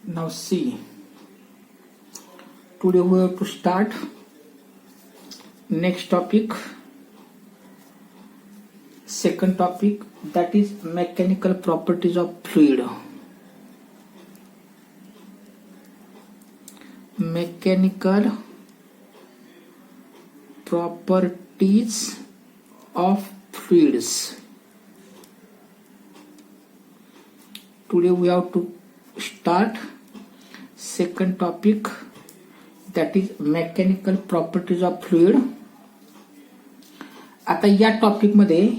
Now see, today we have to start next topic, second topic, that is mechanical properties of fluid. Mechanical properties of fluids. Today we have to start second topic, that is mechanical properties of fluid. आता या topic मध्ये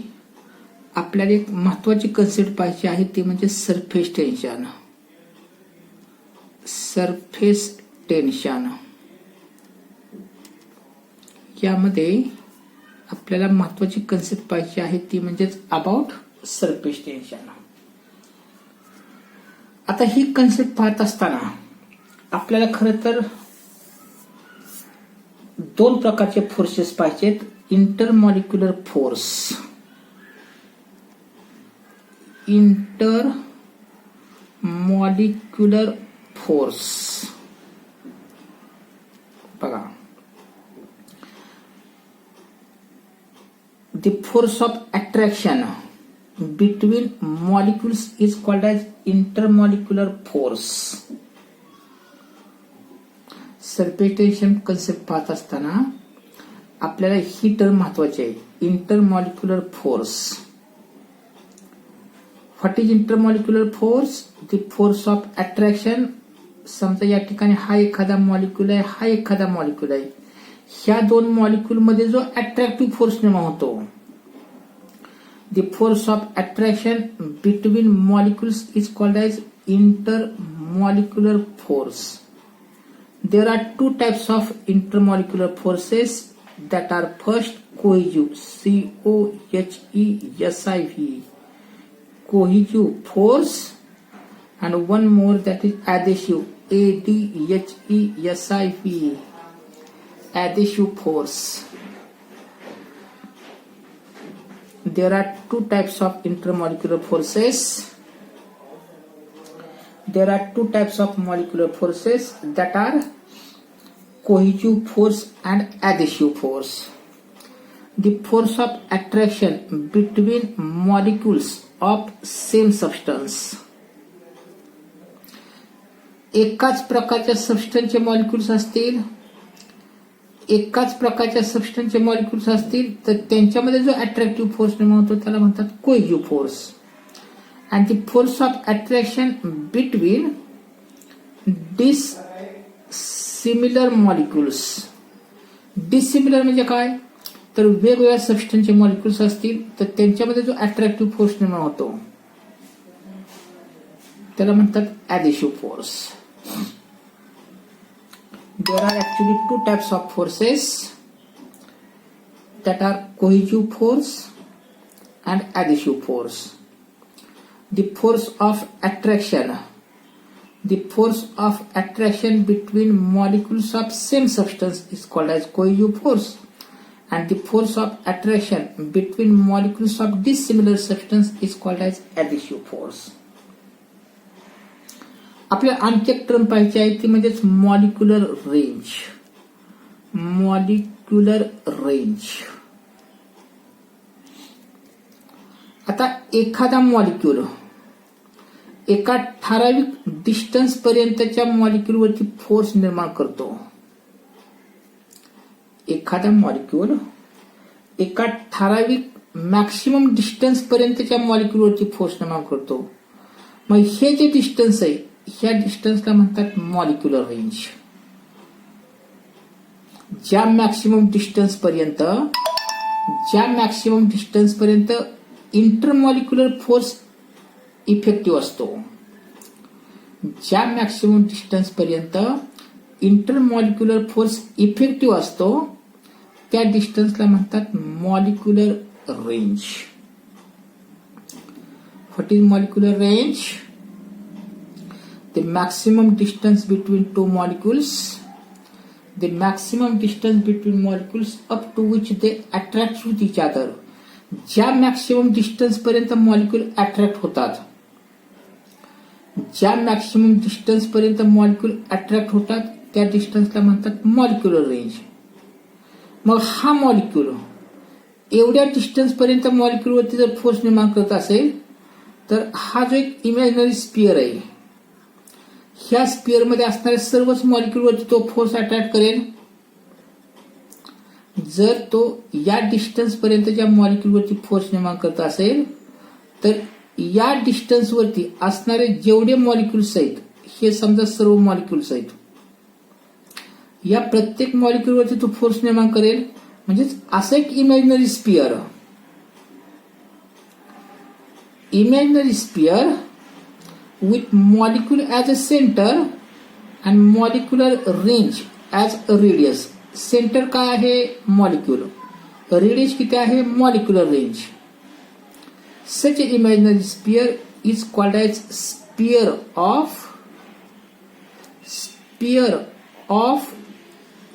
आपल्याला एक महत्वाची concept पाहिजे आहे, ते म्हणजे सरफेस टेन्शन. सरफेस टेन्शन यामध्ये आपल्याला महत्वाची कन्सेप्ट पाहिजे आहे, ती म्हणजे अबाउट सरफेस टेन्शन. आता ही कन्सेप्ट पाहत असताना आपल्याला खरं तर दोन प्रकारचे फोर्सेस पाहिजेत. इंटरमॉलिक्युलर फोर्स, इंटरमॉलिक्युलर फोर्स बघा. The force of attraction between molecules is called as intermolecular force. Surface tension concept पाहत असताना आपल्याला ही टर्म महत्वाची आहे, intermolecular force. What is intermolecular force? The force of attraction. समजा या ठिकाणी हा एखादा मॉलिक्यूल आहे, हा एखादा मॉलिक्यूल आहे. ह्या दोन मॉलिक्यूल मध्ये जो अट्रॅक्टिव्ह फोर्स निर्माण होतो, the force of attraction between molecules is called as intermolecular force. There are two types of intermolecular forces that are first cohesive, cohesive, cohesive force, and one more that is adhesive, adhesive, adhesive force. There are two types of intermolecular forces. There are two types of molecular forces that are cohesive force and adhesive force. The force of attraction between molecules of same substance. एकाच प्रकारच्या सबस्टन्सचे molecules असतील, एकाच प्रकारच्या सबस्टन्सचे molecules असतील तर त्यांच्यामध्ये जो attractive force निर्माण होतो त्याला म्हणतात cohesive force. And the force of attraction between dissimilar molecules. Dissimilar म्हणजे काय? तर वेगवेगळ्या सबस्टन्सचे मॉलिक्युल्स असतील तर त्यांच्यामध्ये जो अट्रॅक्टिव्ह फोर्स निर्माण होतो त्याला म्हणतात ऍडेसिव्ह force. There are actually two types of forces that are cohesive force and adhesive force. The force of attraction, the force of attraction between molecules of same substance is called as cohesive force, and the force of attraction between molecules of dissimilar substance is called as adhesive force. आपल्याला आणखी एक term पाहिजे आहे, ती म्हणजेच molecular range. Molecular range. आता एखादा molecule एका ठराविक डिस्टन्स पर्यंतच्या मॉलिक्यूलवरती फोर्स निर्माण करतो. एखादा मॉलिक्यूल एका ठराविक मॅक्सिमम डिस्टन्स पर्यंतच्या मॉलिक्यूलवरती फोर्स निर्माण करतो. मग हे जे डिस्टन्स आहे, ह्या डिस्टन्सला म्हणतात मॉलिक्युलर रेंज. ज्या मॅक्सिमम डिस्टन्स पर्यंत इंटरमॉलिक्युलर फोर्स इफेक्टिव्ह असतो, ज्या मॅक्सिमम डिस्टन्स पर्यंत इंटरमॉलिक्युलर फोर्स इफेक्टिव्ह असतो त्या डिस्टन्सला म्हणतात molecular range. What is molecular range? The maximum distance between two molecules, the maximum distance between molecules up to which they attract with each other. ज्या maximum distance पर्यंत molecule attract होतात ज्या maximum distance पर्यंत molecule attract होतात त्या डिस्टन्सला म्हणतात molecular range. मग हा मॉलिक्यूल एवढ्या डिस्टन्स पर्यंत मॉलिक्यूलवरती जर फोर्स निर्माण करत असेल तर हा जो एक इमॅजिनरी स्पिअर आहे, ह्या स्पिअरमध्ये असणाऱ्या सर्वच मॉलिक्यूलवरती तो फोर्स अट्रॅक्ट करेल. जर तो या डिस्टन्स पर्यंत ज्या मॉलिक्यूलवरती फोर्स निर्माण करत असेल तर या डिस्टन्सवरती असणारे जेवढे मॉलिक्यूल्स आहेत, हे समजा सर्व मॉलिक्यूल्स आहेत, या प्रत्येक मॉलिक्यूलवरती तो फोर्स निर्माण करेल. म्हणजेच असं एक imaginary sphere, with molecule as a center and molecular range as a radius. Centre काय आहे? मॉलिक्यूल. रेडियस किती आहे? Molecular range. Such an imaginary sphere is called as sphere of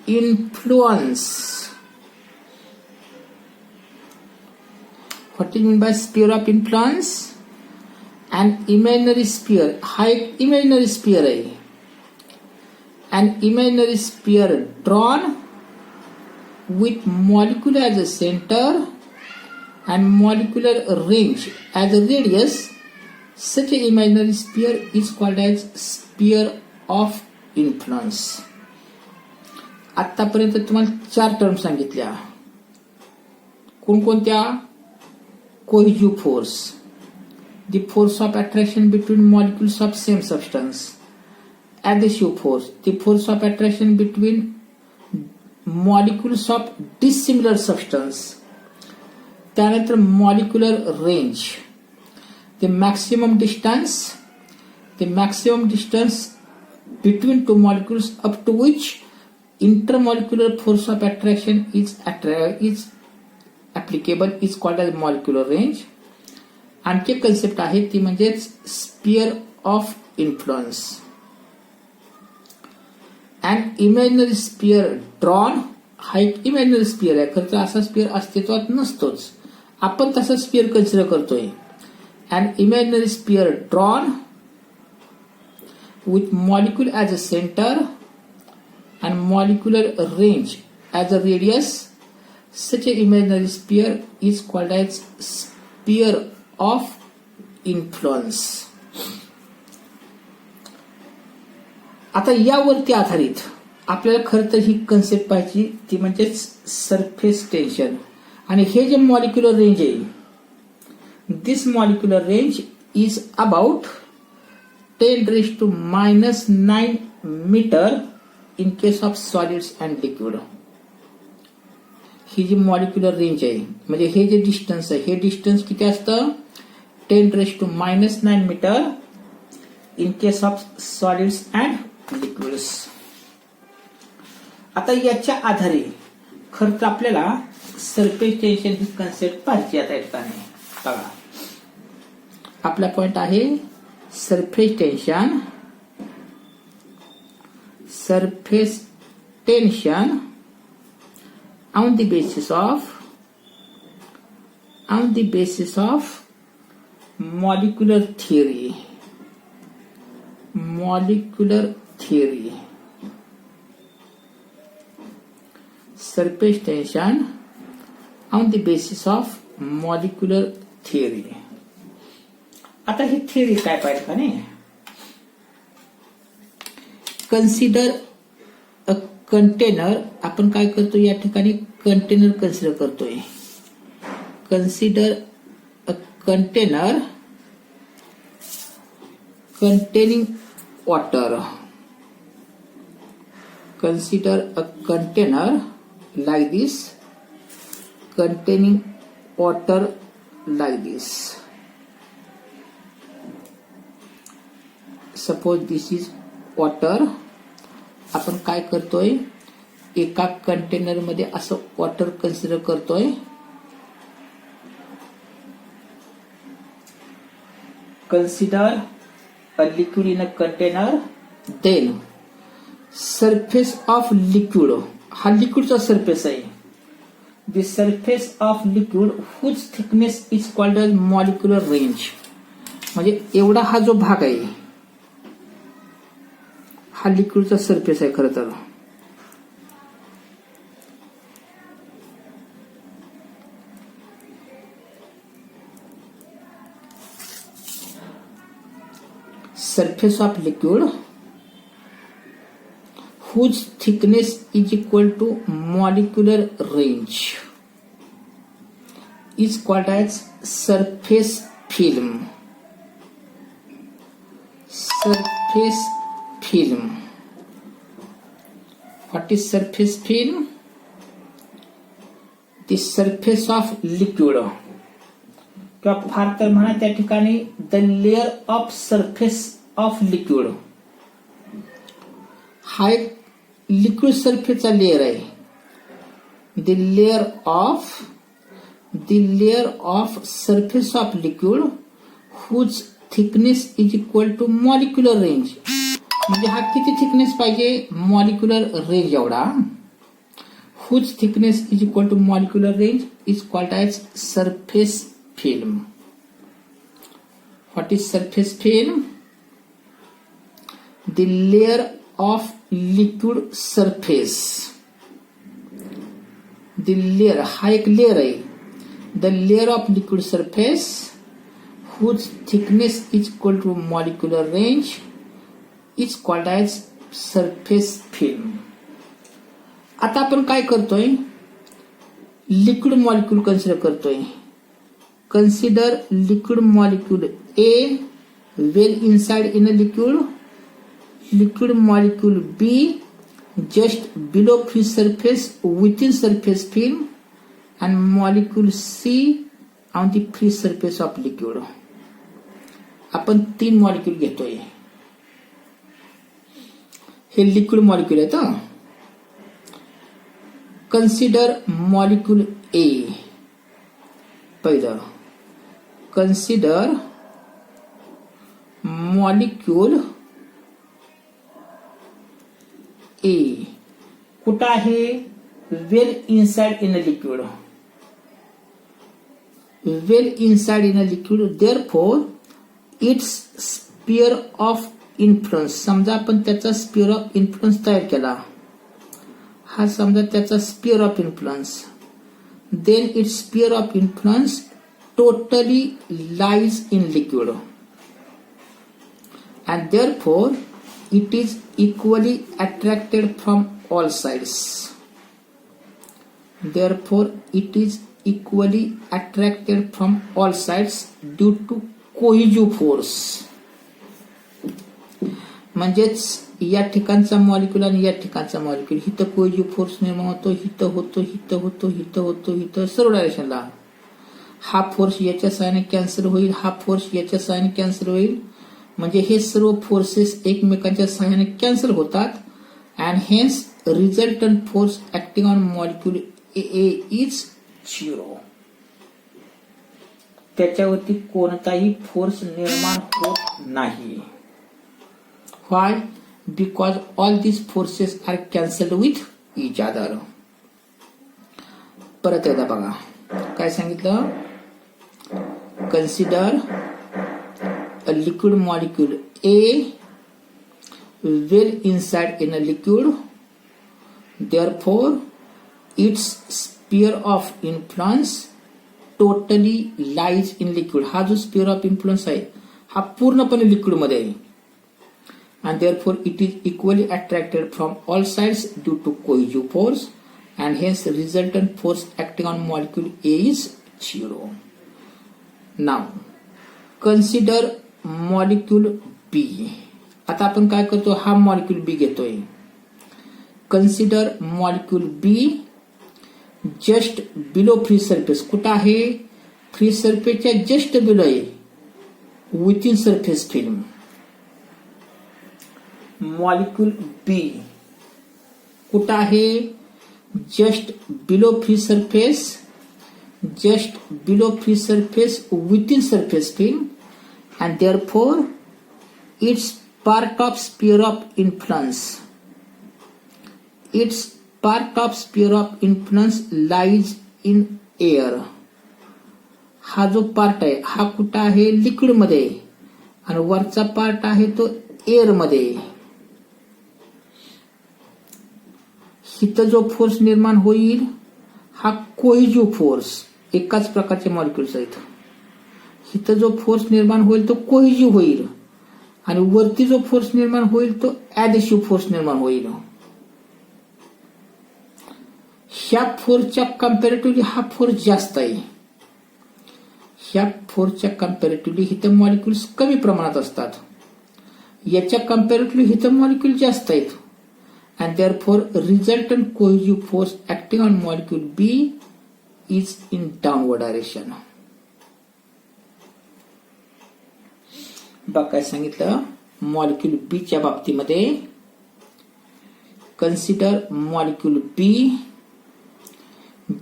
influence. What do you mean by sphere of influence? An imaginary sphere, हा एक imaginary sphere आहे. An imaginary sphere drawn with molecule as a center and molecular range as a radius. Such an imaginary sphere is called as sphere of influence. आतापर्यंत तुम्हाला 4 term सांगितल्या. कोणकोणत्या? Cohesive force, the force of attraction between molecules of same substance. Adhesive force, the force of attraction between molecules of dissimilar substance. त्यानंतर molecular range, the maximum distance between two molecules up to which intermolecular force of attraction is applicable is called as molecular range. आणखी एक concept आहे ती म्हणजे sphere of influence. And imaginary sphere drawn, हा एक imaginary sphere आहे, खरं तर असा स्पिअर अस्तित्वात नसतोच, आपण तसा स्पिअर कन्सिडर करतोय. And imaginary sphere drawn with molecule as a centre and molecular range as a radius. Such a imaginary sphere is called as sphere of influence. आता यावरती आधारित आपल्याला खरं तर ही कन्सेप्ट पाहिजे ती म्हणजे सरफेस टेन्शन. आणि हे जे मॉलिक्युलर रेंज आहे, this molecular range is about 10⁻⁹ metre in case of solids and liquid. ही जी मॉलिक्युलर रेंज आहे म्हणजे हे जे डिस्टन्स आहे, हे डिस्टन्स किती असतं? 10⁻⁹ metre in case of solids and liquids. आता याच्या आधारे खरं तर आपल्याला सरफेस टेन्शन ही कन्सेप्ट पाहिजे. आता ठिकाणी बघा, आपला पॉइंट आहे surface tension on the basis of molecular theory. Surface tension on the basis of molecular theory. आता ही थिअरी काय पाहिजे का नाही? Consider a container. आपण काय करतो या ठिकाणी? कंटेनर कन्सिडर करतोय. Consider a container containing water. Consider a container like this, containing water like this. Suppose this is water. आपण काय करतोय? एका कंटेनर मध्ये असं वॉटर कन्सिडर करतोय. Consider a liquid in a container. Then surface of liquid, हा लिक्विडचा surface आहे. The surface of liquid whose thickness is called as molecular range. म्हणजे एवढा हा जो भाग आहे हा लिक्विडचा सरफेस आहे खरं तर. Surface of liquid whose thickness is equal to molecular range is called as surface film. Surface film. What is surface film? The surface of liquid. किंवा फार तर म्हणा त्या ठिकाणी the layer of surface of liquid. हा एक liquid सरफेसचा layer आहे. The layer of surface of liquid whose thickness is equal to molecular range. म्हणजे हा किती थिकनेस पाहिजे? मॉलिक्युलर रेंज एवढा. Whose thickness is equal to molecular range is called as surface film. What is surface film? The layer of liquid surface. The layer हा एक layer आहे. The layer of liquid surface whose thickness is equal to molecular range is called as surface film. आता आपण काय करतोय? Liquid molecule consider करतोय. Consider liquid molecule A well inside in a liquid. Liquid molecule B just below free surface within surface film, and molecule C on the free surface of liquid. आपण 3 molecule घेतोय. हे liquid molecule आहे. तर consider molecule A. पहिलं consider molecule A. कुठं आहे? well inside in a liquid. Well inside in a liquid, therefore its sphere of influence. समजा आपण त्याचा sphere of influence तयार केला. हा समजा त्याचा sphere of influence. Then its sphere of influence totally lies in liquid, and therefore it is equally attracted from all sides. Therefore it is equally attracted from all sides due to cohesive force. म्हणजेच या ठिकाणचा molecule आणि या ठिकाणचा molecule हिथं कोहजिव्ह force निर्माण होतो, हिथं होतो, हिथं होतो, हिथं होतो, हिथं सर्व डायरेक्शनला. हा फोर्स याच्या सहाय्याने कॅन्सल होईल, हा फोर्स याच्या सहाय्याने कॅन्सल होईल. म्हणजे हे सर्व फोर्सेस एकमेकांच्या सहाय्याने कॅन्सल होतात. And hence resultant force acting on molecule A is 0. त्याच्यावरती कोणताही फोर्स निर्माण होत नाही. Why? Because all these forces are cancelled with each other. परत एकदा बघा काय सांगितलं. Consider a liquid molecule A well inside in a liquid. Therefore, its sphere of influence totally lies in liquid. हा जो sphere of influence आहे हा पूर्णपणे लिक्विड मध्ये आहे. And therefore, it is equally attracted from all sides due to cohesive force, and hence resultant force acting on molecule A is 0. Now consider molecule B. आता आपण काय करतो? हा मॉलिक्यूल बी घेतोय. Consider molecule be just below free surface. कुठं आहे? Free सरफेसच्या just below आहे within surface film. Molecule बी कुठं आहे? Just below free surface, just below free surface within surface film, and therefore its part of sphere of influence. Its part of sphere of influence lies in air. हा जो part आहे हा कुठं आहे? Liquid मध्ये. आणि वरचा पार्ट आहे तो एअर मध्ये. इथं जो फोर्स निर्माण होईल हा कोहिजिव्ह फोर्स, एकाच प्रकारचे मॉलिक्युल्स आहेत. इथं जो फोर्स निर्माण होईल तो कोहिजिव्ह होईल आणि वरती जो फोर्स निर्माण होईल तो ऍडेसिव्ह फोर्स निर्माण होईल. ह्या फोर्सच्या कम्पॅरेटिव्हली हा फोर्स जास्त आहे. ह्या फोर्सच्या कम्पॅरेटिव्हली इथं मॉलिक्युल्स कमी प्रमाणात असतात. याच्या कम्पॅरेटिव्हली इथं मॉलिक्युल जास्त आहेत. And therefore resultant cohesive force acting on molecule B is in downward direction. बघा काय सांगितलं मॉलिक्यूल बी च्या बाबतीमध्ये, consider molecule be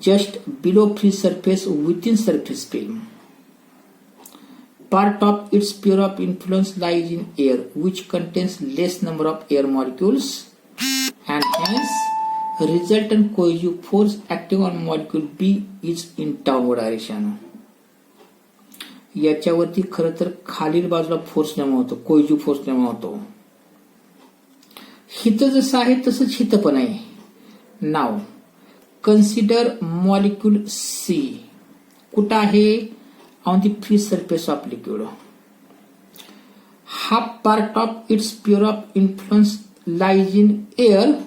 just below free surface within surface film. Part of its sphere of influence lies in air, which contains less number of air molecules, and hence resultant cohesive force acting on molecule B is in downward direction. याच्यावरती खरं तर खालील बाजूला force निर्माण होतो, कोहिजिव्ह force निर्माण होतो. हिथं जसं आहे तसंच हिथं पण आहे. नाव कन्सिडर मॉलिक्यूल सी कुठं आहे, on the free surface of liquid. Half part of its sphere of influence lies in air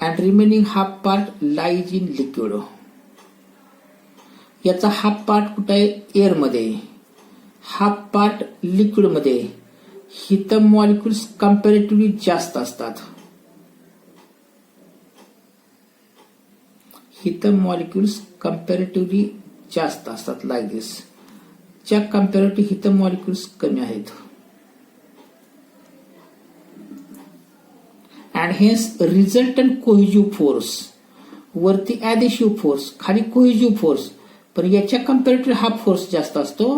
and remaining half part lies in liquid. याचा हाफ पार्ट कुठे आहे, एअर मध्ये, हाफ पार्ट लिक्विड मध्ये. हिथं molecules comparatively जास्त असतात. हिथं molecules comparatively जास्त असतात लाईक दिस. च्या कम्पॅरेटिव्ह हिथं मॉलिक्युल्स कमी आहेत. and hence resultant cohesive force, वरती adhesive force, खाली cohesive force, पण याच्या comparatively हा force जास्त असतो.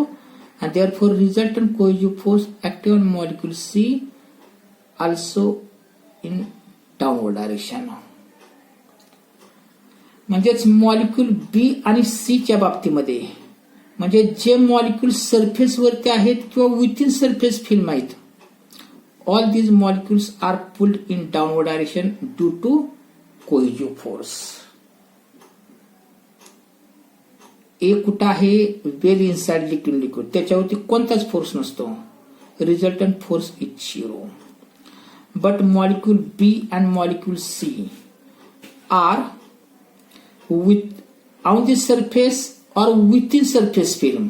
and therefore resultant cohesive force acting on molecule C also in downward direction. म्हणजेच मॉलिक्यूल बी आणि सी च्या बाबतीमध्ये, म्हणजे जे मॉलिक्यूल सरफेस वरती आहेत किंवा विथिन सरफेस फिल्म आहेत, all these molecules are pulled in downward direction due to cohesive force. एक कुठं आहे, वेल इनसाइड लिक्विड, त्याच्यावरती कोणताच फोर्स नसतो. Resultant force is 0. But molecule B and molecule C are with on the surface or within surface film.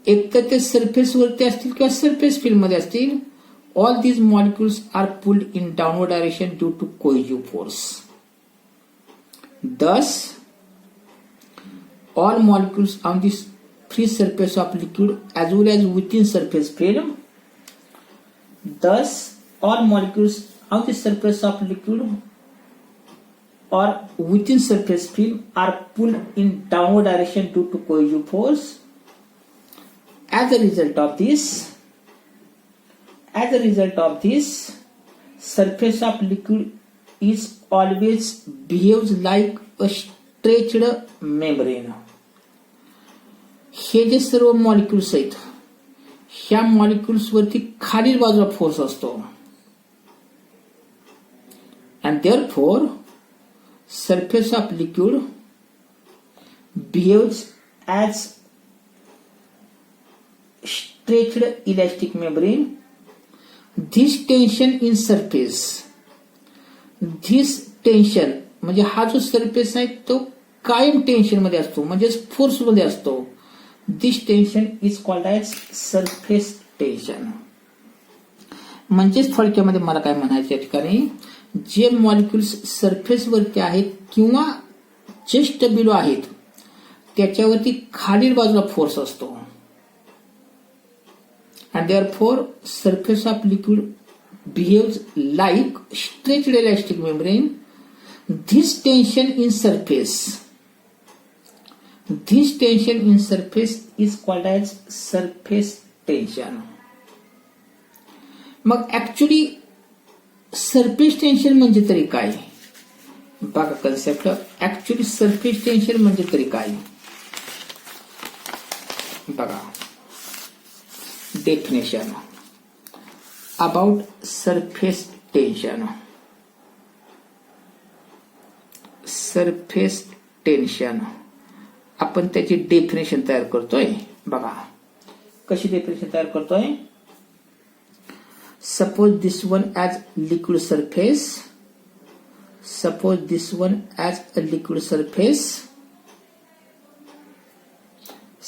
एक तर ते surface वरती असतील किंवा सरफेस फिल्म मध्ये असतील. All these molecules are pulled in downward direction due to cohesive force. Thus, all molecules on this free surface of liquid as well as within surface film. Thus, all molecules on the surface of liquid or within surface film are pulled in downward direction due to cohesive force. As a result of this, surface of liquid is always behaves like a stretched membrane. हे जे सर्व molecules आहेत, ह्या molecules वरती खालील बाजूला force असतो. and therefore surface of liquid behaves as stretched elastic membrane. This tension in surface, this tension म्हणजे हा जो सरफेस आहे तो कायम टेन्शन मध्ये असतो, म्हणजे फोर्स मध्ये असतो. This tension is called as surface tension. म्हणजेच थोडक्यामध्ये मला काय म्हणायचं या ठिकाणी, जे मॉलिक्युल्स सरफेस वरती आहेत किंवा जस्ट बिलो आहेत त्याच्यावरती खालील बाजूला फोर्स असतो. and therefore surface of liquid behaves like stretched elastic membrane. This tension in surface is called as surface tension. मग ऍक्च्युली सरफेस टेन्शन म्हणजे तरी काय, बघा कन्सेप्ट. ऍक्च्युली सरफेस टेन्शन म्हणजे तरी काय बघा. Definition about surface tension. Surface tension. आपण त्याची डेफिनेशन तयार करतोय. बघा कशी डेफिनेशन तयार करतोय. Suppose this one as liquid surface. Suppose this one as a liquid surface.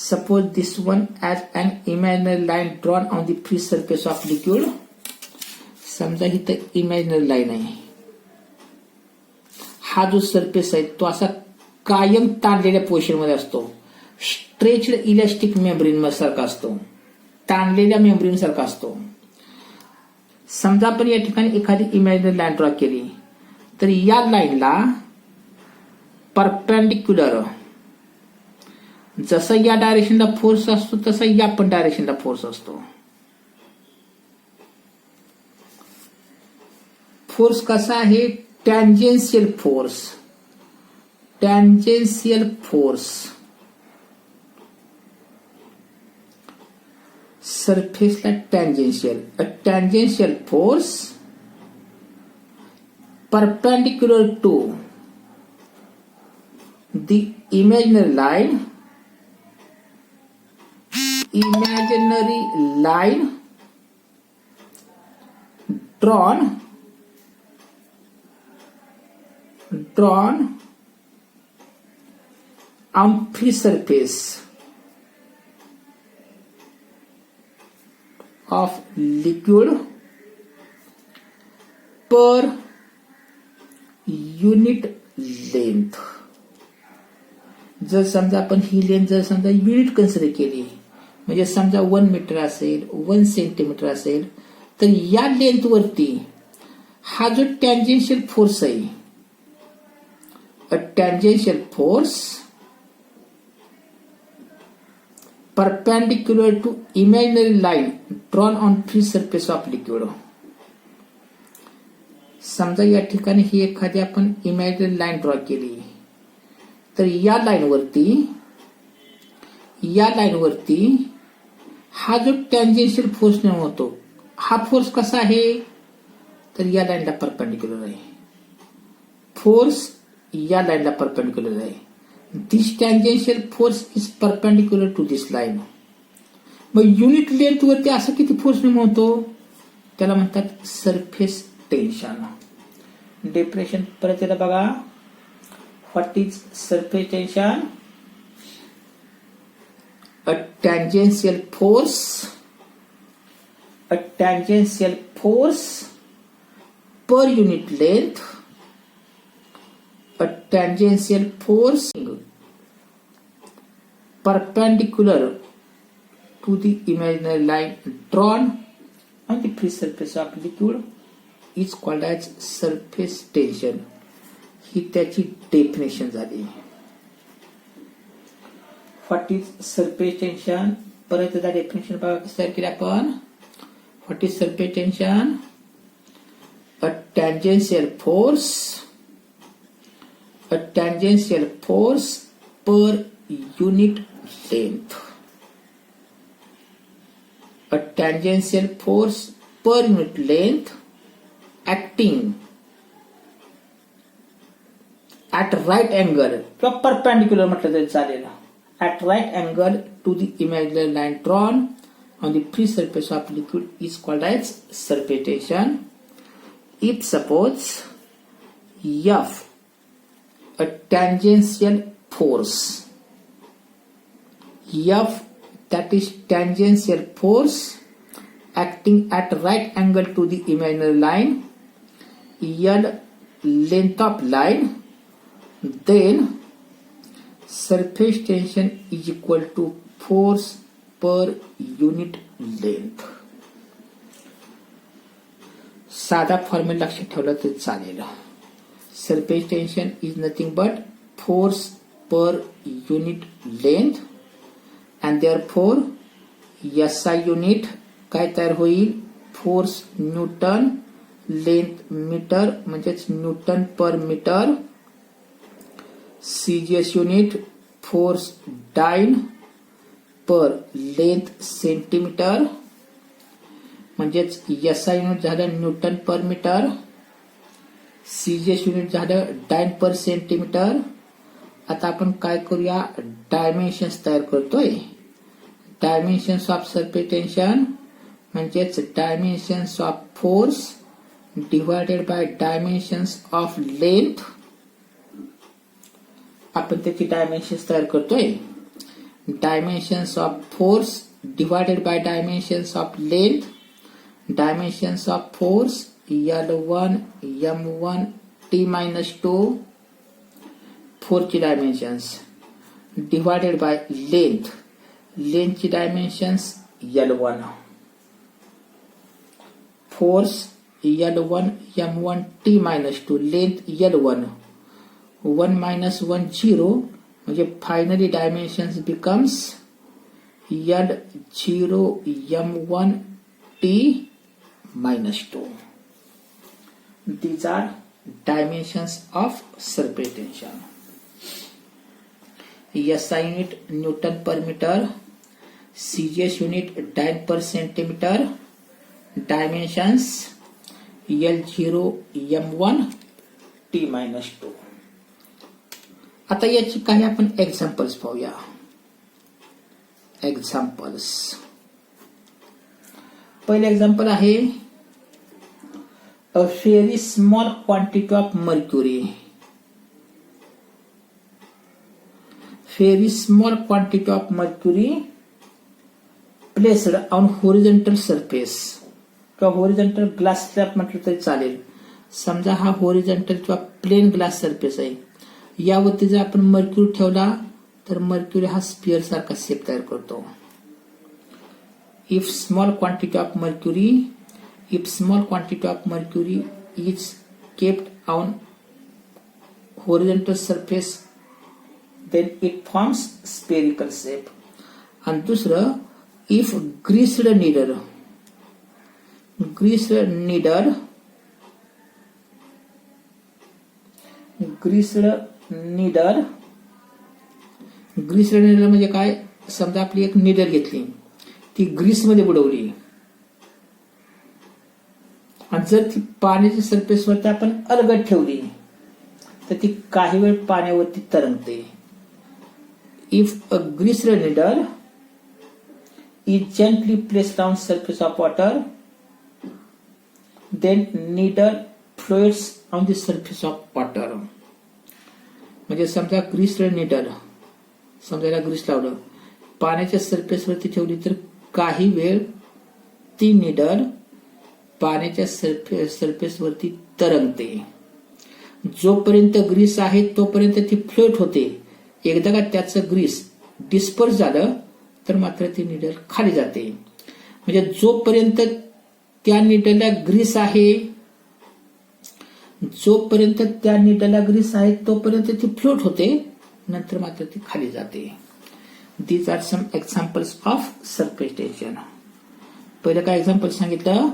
Suppose this one as an imaginary line drawn on the free surface of liquid. समजा इथं इमॅजिनरी लाईन आहे. हा जो सरफेस आहे तो असा कायम ताणलेल्या पोझिशन मध्ये असतो. स्ट्रेच्ड इलास्टिक मेम्ब्रेन सारखा असतो. ताणलेल्या मेम्ब्रेन सारखा असतो. समजा आपण या ठिकाणी एखादी इमॅजिनरी लाईन ड्रॉ केली तर या लाईनला परपेंडिक्युलर जसं या डायरेक्शनला फोर्स असतो तसा या पण डायरेक्शनला फोर्स असतो. फोर्स कसा आहे. Tangential force. टॅन्जेन्शियल फोर्स सरफेसला tangential. A tangential force perpendicular to the imaginary line. Imaginary line drawn on free surface of liquid per unit length. जर समजा आपण ही लेंथ जर समजा युनिट कन्सिडर केली म्हणजे समजा 1 मीटर असेल 1 सेंटीमीटर असेल तर या लेंथ वरती हा जो टॅन्जेन्शियल फोर्स आहे. A tangential force perpendicular to imaginary line drawn on free surface of liquid. समजा या ठिकाणी ही एखादी आपण इमॅजिनरी लाईन ड्रॉ केली तर या लाईनवरती हा जो टॅन्जेन्शियल फोर्स निर्माण होतो हा फोर्स कसा आहे तर या लाईनला परपेंडिक्युलर आहे. फोर्स या लाईनला परपेंडिक्युलर आहे. This tangential force is perpendicular to this line. मग युनिट लेंथ वरती असं किती फोर्स निर्माण होतो त्याला म्हणतात सरफेस टेन्शन. डेफिनेशन परत एकदा बघा. What is surface tension. A tangential force per unit length. A tangential force perpendicular to the imaginary line drawn on the free surface of liquid is called as surface tension. ही त्याची definition झाली. What is surface tension. परत एकदा definition बघा कसं तयार केलं आपण. What is surface tension. A tangential force per unit length. A tangential force per unit length acting at right angle किंवा परपेंडिक्युलर म्हटलं तरी चालेल. At right angle to the imaginary line drawn on the free surface of liquid is called as surface tension. If suppose F, a tangential force, F that is tangential force acting at right angle to the imaginary line, L length of line, then surface tension is equal to force per unit length. साधा formula लक्षात ठेवला तर चालेल. Surface tension is nothing but force per unit length and therefore SI unit काय तयार होईल. Force newton, length metre म्हणजेच newton per metre. CGS unit force dyne per length centimetre म्हणजेच SI युनिट झालं newton per metre. CGS unit झालं dyne पर centimetre. आता आपण काय करूया, डायमेन्शन्स तयार करतोय. डायमेन्शन्स ऑफ सरफेस टेन्शन म्हणजेच dimensions of force divided by dimensions of length. आपण त्याची डायमेन्शन्स तयार करतोय. Dimensions of force divided by dimensions of length. Dimensions of force L1 M1 T-2 फोर्सची डायमेन्शन्स डिवायडेड बाय लेंथ. लेंथची dimensions L1. Force L1 M1 T-2 length L1. 1 - 1 0 म्हणजे finally dimensions becomes L0 M1 T-2. These are dimensions of surface tension. SI unit Newton per meter, CGS unit Dyne per centimeter, dimensions L0 M1 T-2. आता याची काही आपण examples पाहूया. Examples. पहिले example आहे a very small quantity of mercury. Very small quantity of mercury placed on horizontal surface किंवा horizontal glass slab म्हटलं तरी चालेल. समजा हा horizontal किंवा प्लेन ग्लास सरफेस आहे. यावरती जर आपण मर्क्युरी ठेवला तर मर्क्युरी हा स्पियर सारखा शेप तयार करतो. If small quantity of mercury is kept on horizontal surface, then it forms spherical shape. आणि दुसरं, if greased needle म्हणजे काय, समजा आपली एक निडल घेतली, ती ग्रीस मध्ये बुडवली आणि जर ती पाण्याच्या सरफेसवरती आपण अलगद ठेवली तर ती काही वेळ पाण्यावरती तरंगते. If a greased needle is gently placed on surface of water, then needle floats on the surface of water. म्हणजे समजा ग्रीस्ड नीडल, समजायला ग्रीस लावलं, पाण्याच्या सरफेसवरती ठेवली तर काही वेळ ती नीडल पाण्याच्या सरफेसवरती तरंगते. जोपर्यंत ग्रीस आहे तोपर्यंत ती फ्लोट होते. एकदा का त्याचं ग्रीस डिस्पर्स झालं तर मात्र ती निडल खाली जाते. म्हणजे जोपर्यंत त्या निडलला ग्रीस आहे, तोपर्यंत ती फ्लोट होते, नंतर मात्र ती खाली जाते. These are some examples of surface tension. पहिलं काय एक्झाम्पल सांगितलं,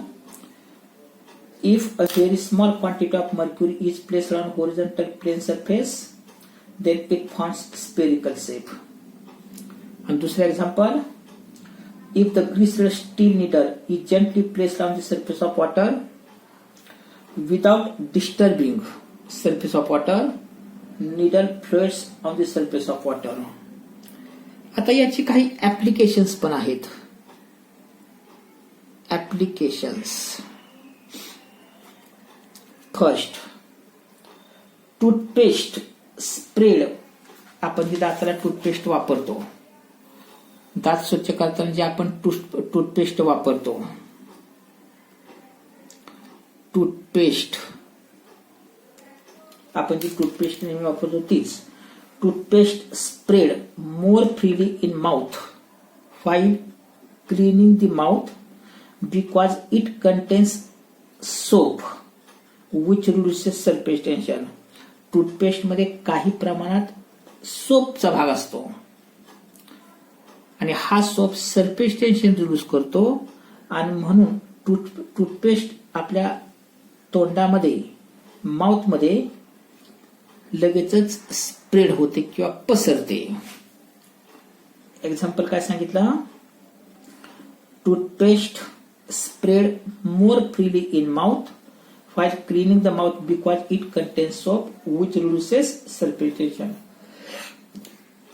if a very small quantity of mercury is placed on horizontal plane surface, then it forms spherical shape. And दूसरा example, if the greased steel needle is gently placed on the surface of water without disturbing surface of water, needle floats on the surface of water. आता याची काही applications पण आहेत. Applications. First, toothpaste spread. आपण जे दाताला toothpaste वापरतो, दात स्वच्छ करताना जे आपण टूथपेस्ट वापरतो, टूथपेस्ट आपण जी टूथपेस्ट नेहमी वापरतो तीच. Toothpaste spread more freely in mouth while cleaning the mouth because it contains soap which reduces surface tension. Toothpaste मध्ये काही प्रमाणात सोपचा भाग असतो आणि हा सोप सरफेस टेन्शन रिड्यूस करतो आणि म्हणून टूथपेस्ट आपल्या तोंडामध्ये, माउथ मध्ये लगेचच स्प्रेड होते किंवा पसरते. एक्झाम्पल काय सांगितलं, toothpaste spread more freely in mouth while cleaning the mouth because it contains soap which reduces sulfitation.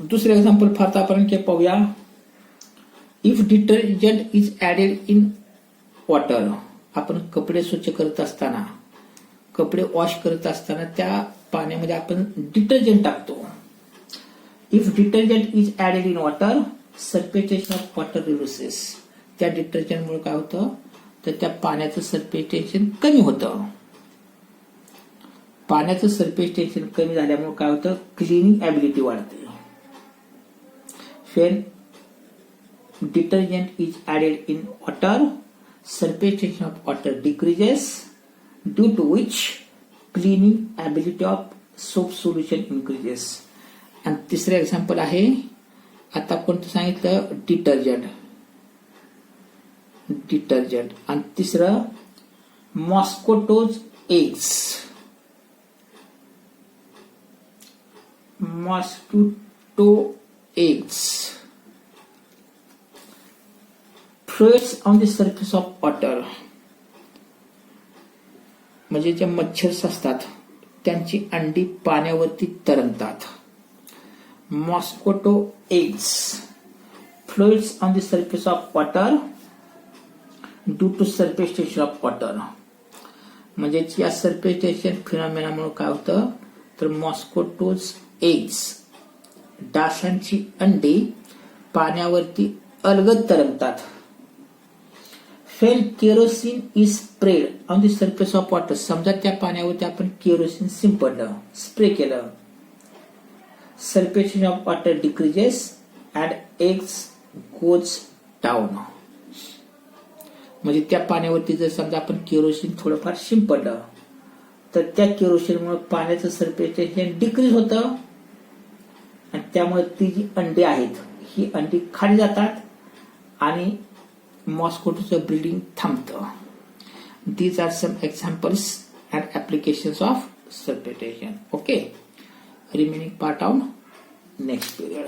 दुसरे एक्झाम्पल फार आपण के पाहूया. If detergent is added in water, आपण कपडे स्वच्छ करत असताना, कपडे वॉश करत असताना त्या पाण्यामध्ये आपण डिटर्जंट टाकतो. If detergent is added in water surface tension of water reduces. त्या डिटर्जंटमुळे काय होतं तर त्या पाण्याचं सल्फेटेशन कमी होतं. पाण्याचं सल्फेटेशन कमी झाल्यामुळे काय होतं क्लिनिंग ऍबिलिटी वाढते. When detergent is added in water, sulfitation of water decreases, due to which cleaning ability of soap solution increases. आणि तिसरं एक्झाम्पल आहे, आता कोणतं सांगितलं डिटर्जंट, आणि तिसरं mosquitoes eggs. Mosquito eggs floats on the surface of water. म्हणजे जे मच्छर्स असतात त्यांची अंडी पाण्यावरती तरंगतात. Mosquito eggs floats on the surface of water due to surface of water. म्हणजे या सर्फेटेशन फिनॉमिनामुळे काय होतं तर मॉस्किटोज एग्स डासांची अंडी पाण्यावरती अलगद तरंगतात. When kerosene is sprayed on the surface of water, समजा त्या पाण्यावरती आपण केरोसिन शिंपडलं, स्प्रे केलं, sulphation of water decreases and eggs goes down. म्हणजे त्या पाण्यावरती जर समजा आपण केरोसिन थोडंफार शिंपडलं तर त्या केरोसिनमुळे पाण्याचं सल्फेशन डिक्रीज होतं आणि त्यामुळे ती जी अंडी आहेत ही अंडी खाली जातात आणि मॉस्किटोचं ब्रीडिंग थांबतं. These are some examples and applications of surface tension. Okay, remaining part on next period.